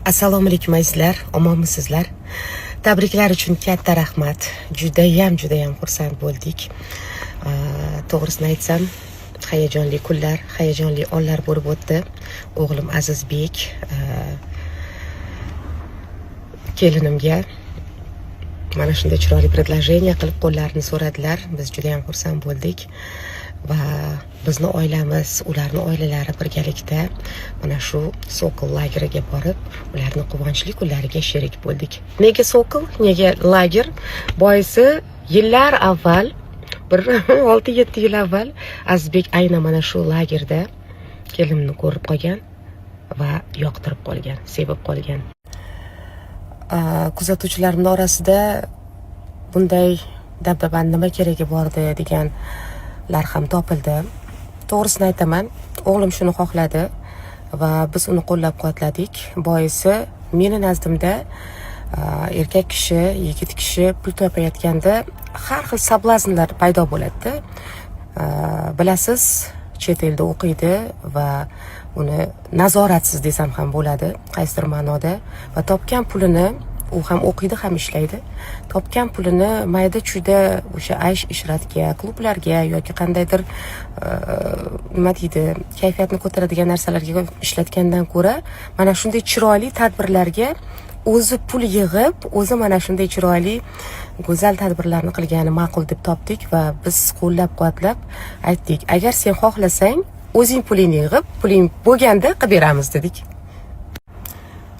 Assalomu alaykum azizlar, omonmisizlar? Tabriklar uchun katta rahmat. Judayam xursand bo'ldik. To'g'risini aytsam, hayajonli kunlar, hayajonli onlar bo'lib o'tdi. O'g'lim Azizbek kelinimga mana shunday chiroyli предложение qilib qo'llarini so'radilar. Biz judayam xursand bo'ldik. Va bizni oilamiz, ularning oilalari birgalikda mana shu Sokol lageriga borib, ularning quvonchli kunlariga sherik bo'ldik. Nega Sokol? Nega lager? Boisi yillar avval, bir 6-7 yil avval Azizbek aynan mana shu lagerda kelinimni ko'rib qolgan va yoqtirib qolgan, sevib qolgan. Kuzatuvchilarimning orasida bunday dabdabani nima keragi bordi deganlar ham topildi. To'g'risini aytaman, o'g'lim shuni xohladi va biz uni qo'llab-quvvatladik. Boisi meni nazdimda erkak kishi, yigit kishi pul topayotganda har xil sablaznlar paydo bo'ladi. Bilasiz, chet elda o'qiydi va uni nazoratsiz desam ham bo'ladi, qaysidir ma'noda, va topgan pulini u ham o'qiydi, ham ishlaydi. Topgan pulini mayda-chuyda o'sha aysh ishratga, klublarga yoki qandaydir nima deydi, kayfiyatni ko'taradigan narsalarga ishlatgandan ko'ra, mana shunday chiroyli tadbirlarga o'zi pul yig'ib, o'zi mana shunday chiroyli, go'zal tadbirlarni qilgani ma'qul deb topdik va biz qo'llab-quvvatlab aytdik, agar sen xohlasang, o'zing pulingni yig'ib, puling bo'lganda qilib beramiz dedik.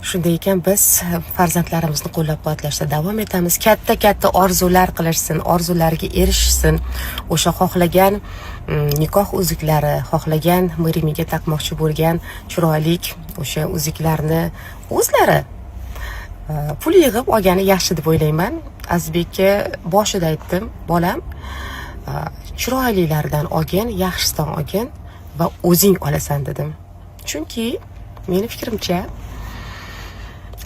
Shunday ekan, biz farzandlarimizni qo'llab-quvvatlashda davom etamiz. Katta orzular qilishsin, orzulariga erishsin. O'sha xohlagan nikoh uzuklari, xohlagan mirimiga taqmoqchi bo'lgan chiroyli o'sha uzuklarni o'zlari pul yig'ib olgani yaxshi deb o'ylayman. Azizbekka boshida aytdim, bolam, chiroylilardan olgin, yaxshisidan olgin va o'zing olasan dedim. Chunki meni fikrimcha,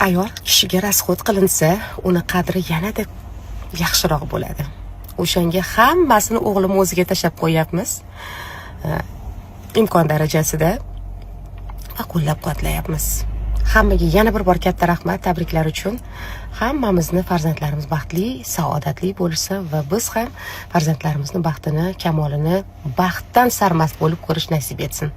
ayol kishiga rasxod qilinsa, uni qadri yanada yaxshiroq bo'ladi. O'shanga hammasini o'g'lim o'ziga tashab qo'yapmiz, imkon darajasida, va qo'llab-quvvatlayapmiz. Hammaga yana bir bor katta rahmat, tabriklar uchun. Hammamizni farzandlarimiz baxtli, saodatli bo'lsa va biz ham farzandlarimizni baxtini, kamolini baxtdan sarmast bo'lib ko'rish nasib etsin.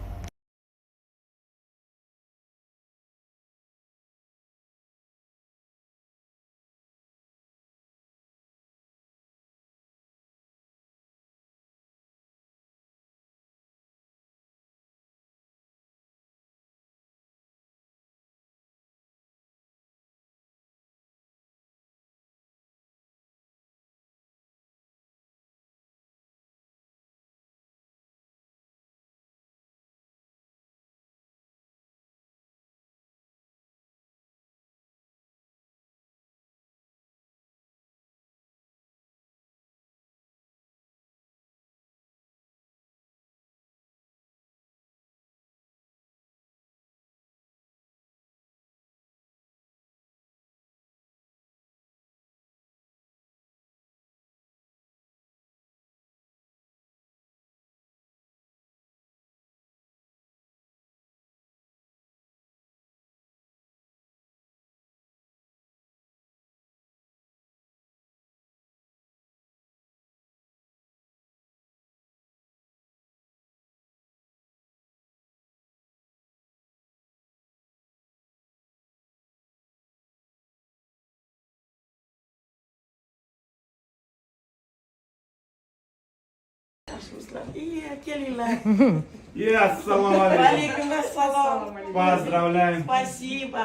Ассаламу алейкум. Ассалам. Поздравляем. Спасибо.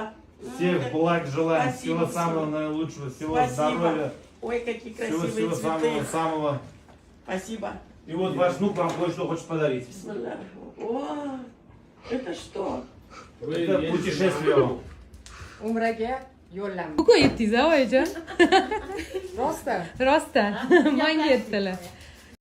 Всех благ желаем. Всего самого наилучшего. Всего здоровья. Ой, какие красивые Всего цветы. самого. Спасибо. И вот ваш внук вам кое-что хочет подарить. О, это что? Это путешествие вам. Umraga yo'llanma. Bu qo'yibdingiz oyijon? Rosta. Rostdan. Menga aytdilar.